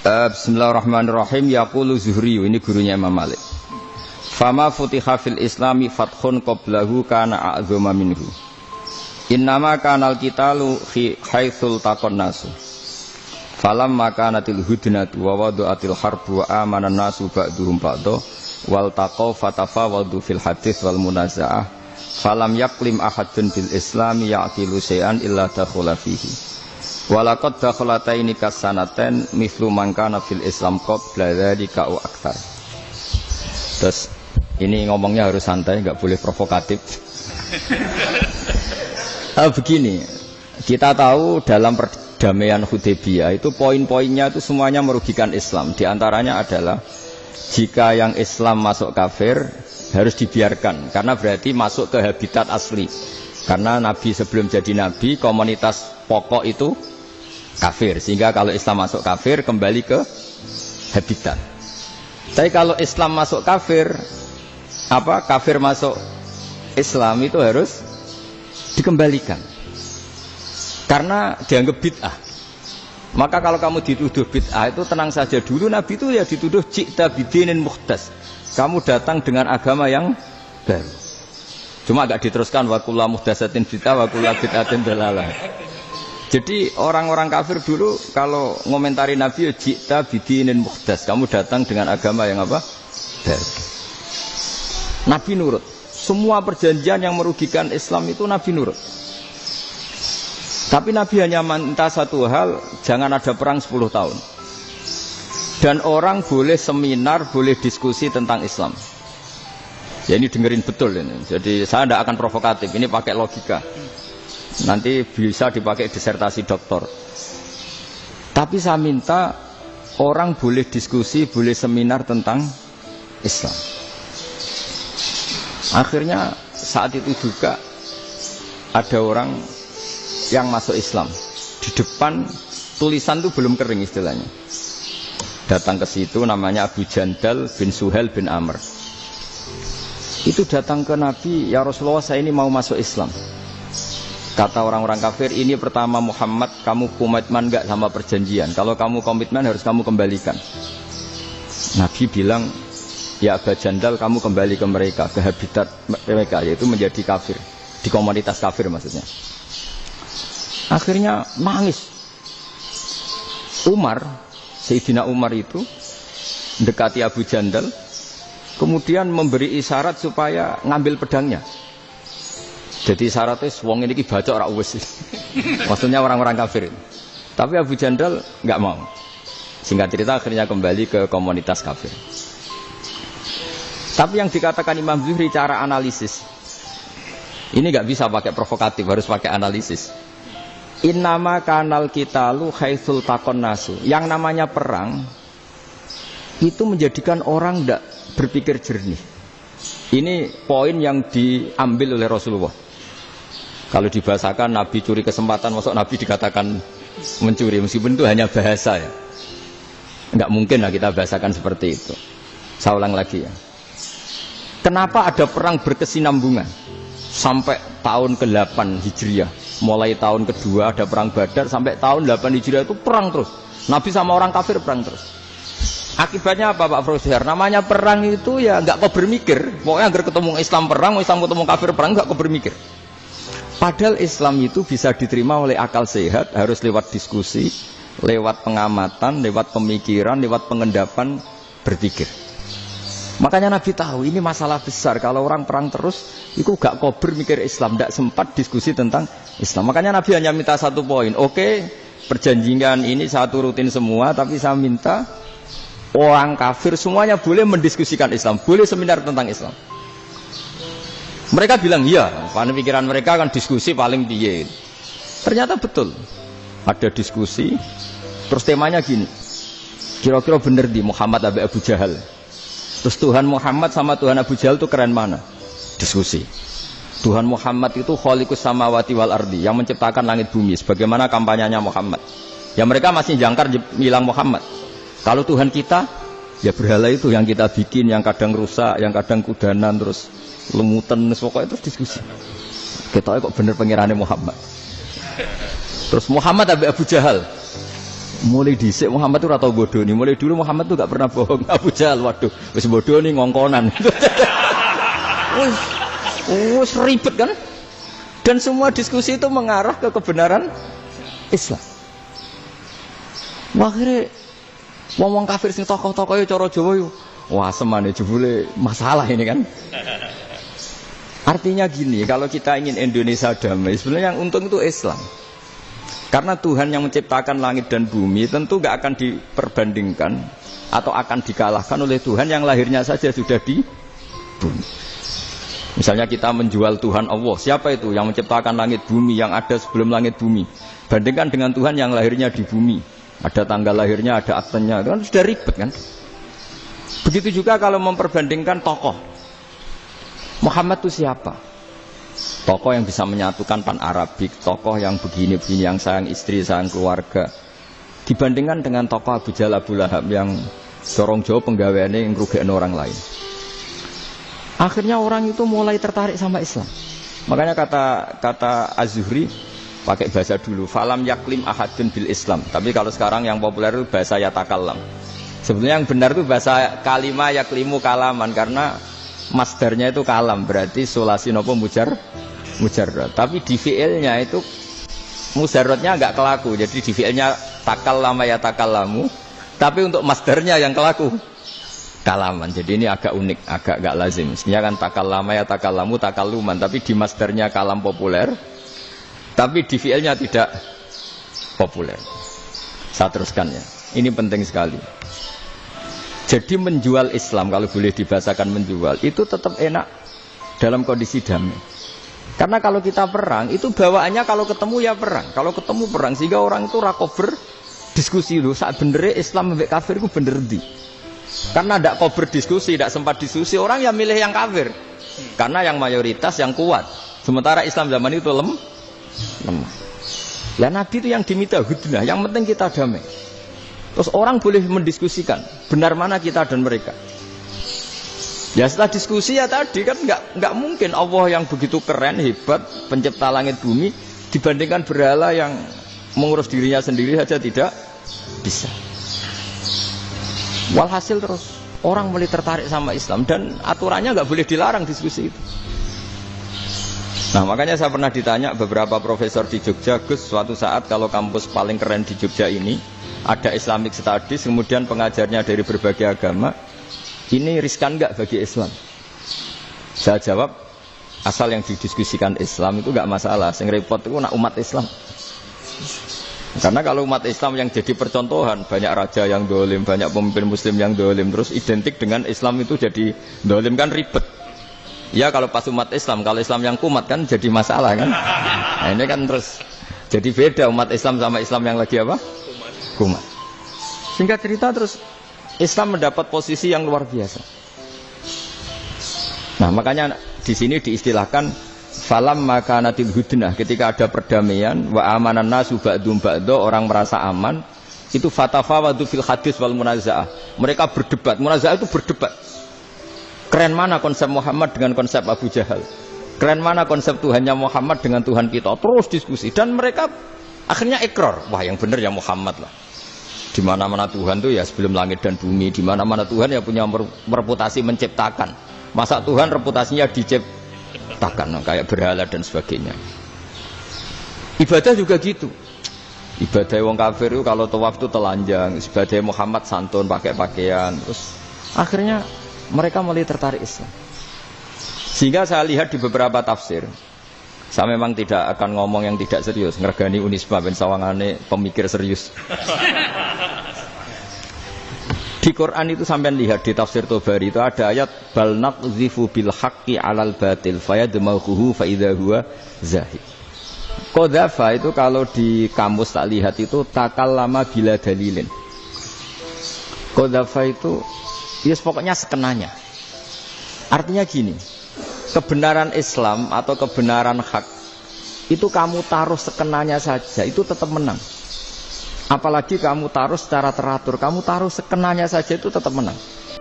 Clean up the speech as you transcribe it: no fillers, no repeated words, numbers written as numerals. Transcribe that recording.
Bismillahirrahmanirrahim. Yaqulu Zuhri, ini gurunya Imam Malik. Fama futiha fil islami fathun qablahu kana a'zama minhu. Innama kanal qitalu haitsul taqon nasu. Falam makanatil hudnatu wa wadu'atil harbu wa amanan nasu ba'duhum ba'du wal taqaw fatafawadu fil hadits wal munazaah. Falam yaklim ahadun bil islami ya'qilu syai'an illa dakhala fihi. Walaqad dakhalataini kasanaten mithlu man kana fil islam qabla dzalika wa aktsar. Terus ini ngomongnya harus santai, enggak boleh provokatif. Begini, kita tahu dalam perdamaian Hudaybiyah itu poin-poinnya itu semuanya merugikan Islam. Di antaranya adalah jika yang Islam masuk kafir harus dibiarkan karena berarti masuk ke habitat asli. Karena Nabi sebelum jadi Nabi komunitas pokok itu kafir, sehingga kalau Islam masuk kafir kembali ke habitat. Tapi kalau Islam masuk kafir, kafir masuk Islam itu harus dikembalikan karena dianggap bid'ah. Maka kalau kamu dituduh bid'ah itu tenang saja dulu. Nabi itu ya dituduh ji'ta bidinin muhdas, kamu datang dengan agama yang baru. Cuma agak diteruskan wa kullu muhdatsatin bid'ah wa kullu bid'atin dalalah. Jadi orang-orang kafir dulu kalau ngomentari Nabi ya ji'ta bidinin muhdas, kamu datang dengan agama yang baru. Nabi nurut. Semua perjanjian yang merugikan Islam itu Nabi nurut. Tapi Nabi hanya minta satu hal, jangan ada perang 10 tahun. Dan orang boleh seminar, boleh diskusi tentang Islam. Ya ini dengerin betul ini. Jadi saya tidak akan provokatif, ini pakai logika. Nanti bisa dipakai disertasi doktor. Tapi saya minta orang boleh diskusi, boleh seminar tentang Islam. Akhirnya saat itu juga ada orang yang masuk Islam. Di depan tulisan itu belum kering istilahnya. Datang ke situ namanya Abu Jandal bin Suhail bin Amr. Itu datang ke Nabi, ya Rasulullah saya ini mau masuk Islam. Kata orang-orang kafir, ini pertama Muhammad, kamu komitmen enggak sama perjanjian? Kalau kamu komitmen harus kamu kembalikan. Nabi bilang, ya Abu Jandal kamu kembali ke mereka, ke habitat mereka, yaitu menjadi kafir, di komunitas kafir maksudnya. Akhirnya nangis. Sayyidina Umar itu mendekati Abu Jandal, kemudian memberi isyarat supaya ngambil pedangnya. Jadi syaratnya wong ini baca ora wis. Maksudnya orang-orang kafir. Tapi Abu Jandal enggak mau. Singkat cerita akhirnya kembali ke komunitas kafir. Tapi yang dikatakan Imam Zuhri cara analisis ini enggak bisa pakai provokatif, harus pakai analisis. Innama kanal qitalu haitsul taqon nasu. Yang namanya perang itu menjadikan orang enggak berpikir jernih. Ini poin yang diambil oleh Rasulullah. Kalau dibahasakan Nabi curi kesempatan, masuk Nabi dikatakan mencuri, meskipun itu hanya bahasa ya. Enggak mungkin lah kita bahasakan seperti itu. Saya ulang lagi ya. Kenapa ada perang berkesinambungan sampai tahun ke-8 Hijriah? Mulai tahun kedua ada perang Badar sampai tahun 8 Hijriah itu perang terus. Nabi sama orang kafir perang terus. Akibatnya apa Pak Profesor? Namanya perang itu ya enggak kau bermikir. Pokoknya agar ketemu Islam perang, Islam ketemu kafir perang, enggak kau bermikir. Padahal Islam itu bisa diterima oleh akal sehat, harus lewat diskusi, lewat pengamatan, lewat pemikiran, lewat pengendapan berpikir. Makanya Nabi tahu ini masalah besar. Kalau orang perang terus, itu gak kau bermikir Islam, tidak sempat diskusi tentang Islam. Makanya Nabi hanya minta satu poin. Oke, perjanjian ini satu rutin semua, tapi saya minta orang kafir semuanya boleh mendiskusikan Islam, boleh seminar tentang Islam. Mereka bilang iya, karena pikiran mereka kan diskusi paling piye. Ternyata betul, ada diskusi. Terus temanya gini, kira-kira bener di Muhammad Abu Jahal. Terus Tuhan Muhammad sama Tuhan Abu Jahal itu keren mana? Diskusi. Tuhan Muhammad itu khaliqus samawati wal ardi, yang menciptakan langit bumi. Sebagaimana kampanyenya Muhammad. Ya mereka masih jangkar bilang Muhammad. Kalau Tuhan kita, ya berhala itu yang kita bikin, yang kadang rusak, yang kadang kudanan, terus lemutan, pokoknya terus diskusi. Kita kok bener pengirannya Muhammad. Terus Muhammad Abu Jahal. Mulai dhisik Muhammad itu ora tau bodoni. Mulai dulu Muhammad itu gak pernah bohong. Abu Jahal, waduh, wis bodoni ngongkonan. Wis ribet kan? Dan semua diskusi itu mengarah ke kebenaran Islam. Akhirnya ngomong kafir sing tokoh-tokoh cara Jawa yo. Wah, semane jebule masalah ini kan. Artinya gini, kalau kita ingin Indonesia damai, sebenarnya yang untung itu Islam. Karena Tuhan yang menciptakan langit dan bumi tentu gak akan diperbandingkan atau akan dikalahkan oleh Tuhan yang lahirnya saja sudah di bumi. Misalnya kita menjual Tuhan Allah, siapa itu yang menciptakan langit bumi yang ada sebelum langit bumi? Bandingkan dengan Tuhan yang lahirnya di bumi, ada tanggal lahirnya, ada aktenya, kan sudah ribet kan? Begitu juga kalau memperbandingkan tokoh. Muhammad itu siapa? Tokoh yang bisa menyatukan pan-Arabik, tokoh yang begini-begini, yang sayang istri, sayang keluarga. Dibandingkan dengan tokoh Abu Jahal, Abu Lahab yang dorong jauh penggaweannya yang ngerugikan orang lain. Akhirnya orang itu mulai tertarik sama Islam. Makanya kata Az-Zuhri pakai bahasa dulu, falam yaklim ahadun bil Islam. Tapi kalau sekarang yang populer itu bahasa yatakallam. Sebenarnya yang benar itu bahasa kalimah yaklimu kalaman, karena masdarnya itu kalam, berarti sulasi nopo mujarrad. Tapi di fi'ilnya itu mujarradnya enggak kelaku. Jadi di fi'ilnya takallama ya takallamu, tapi untuk masdarnya yang kelaku kalaman. Jadi ini agak unik, agak enggak lazim. Mestinya kan takallama ya takallamu takalluman, tapi di masdarnya kalam populer, tapi di fi'ilnya tidak populer. Saya teruskan ya. Ini penting sekali. Jadi menjual Islam, kalau boleh dibahasakan menjual, itu tetap enak dalam kondisi damai. Karena kalau kita perang, itu bawaannya kalau ketemu ya perang. Kalau ketemu perang, sehingga orang itu rakober diskusi dulu. Saat benernya Islam sampai kafir itu bener di. Karena tidak kober diskusi, tidak sempat diskusi, orang yang milih yang kafir. Karena yang mayoritas yang kuat. Sementara Islam zaman itu lemah. Ya Nabi itu yang diminta hudnah, yang penting kita damai. Terus orang boleh mendiskusikan benar mana kita dan mereka. Ya setelah diskusi ya tadi kan nggak mungkin Allah yang begitu keren hebat pencipta langit bumi dibandingkan berhala yang mengurus dirinya sendiri saja tidak bisa. Walhasil terus orang mulai tertarik sama Islam dan aturannya nggak boleh dilarang diskusi itu. Nah makanya saya pernah ditanya beberapa profesor di Jogja, Gus, suatu saat kalau kampus paling keren di Jogja ini ada Islamic Studies, kemudian pengajarnya dari berbagai agama, ini riskan nggak bagi Islam? Saya jawab, asal yang didiskusikan Islam itu nggak masalah. Yang repot itu nak umat Islam. Karena kalau umat Islam yang jadi percontohan, banyak raja yang dolim, banyak pemimpin Muslim yang dolim, terus identik dengan Islam itu jadi dolim kan ribet. Ya kalau pas umat Islam, kalau Islam yang kumat kan jadi masalah kan. Nah ini kan terus jadi beda umat Islam sama Islam yang lagi apa? Kumat. Singkat cerita terus Islam mendapat posisi yang luar biasa. Nah makanya di sini diistilahkan falam makanatil hudnah, ketika ada perdamaian wa amanan nasu ba'dum ba'do, orang merasa aman, itu fatafawadu fil hadis wal munazaah. Mereka berdebat, munazaah itu berdebat. Keren mana konsep Muhammad dengan konsep Abu Jahal? Keren mana konsep Tuhannya Muhammad dengan Tuhan kita? Terus diskusi dan mereka akhirnya ikrar, wah yang benar ya Muhammad lah. Di mana-mana Tuhan tuh ya sebelum langit dan bumi, di mana-mana Tuhan ya punya reputasi menciptakan. Masa Tuhan reputasinya diciptakan, kayak berhala dan sebagainya. Ibadah juga gitu. Ibadah wong kafir itu kalau tawaf itu telanjang, ibadah Muhammad santun pakai pakaian. Terus akhirnya mereka mulai tertarik Islam. Sehingga saya lihat di beberapa tafsir, saya memang tidak akan ngomong yang tidak serius, ngergani Unisba ben sawangane pemikir serius. Di Quran itu sampai lihat di tafsir Tobari itu ada ayat bal naqzifu bil haqqi 'alal batil fayadmaghuhu fa idza huwa zahid. Qadzafa itu kalau di kamus tak lihat itu takallama bila dalilin. Qadzafa itu ya pokoknya sekenanya. Artinya gini, kebenaran Islam atau kebenaran hak itu kamu taruh sekenanya saja itu tetap menang. Apalagi kamu taruh secara teratur, kamu taruh sekenanya saja itu tetap menang.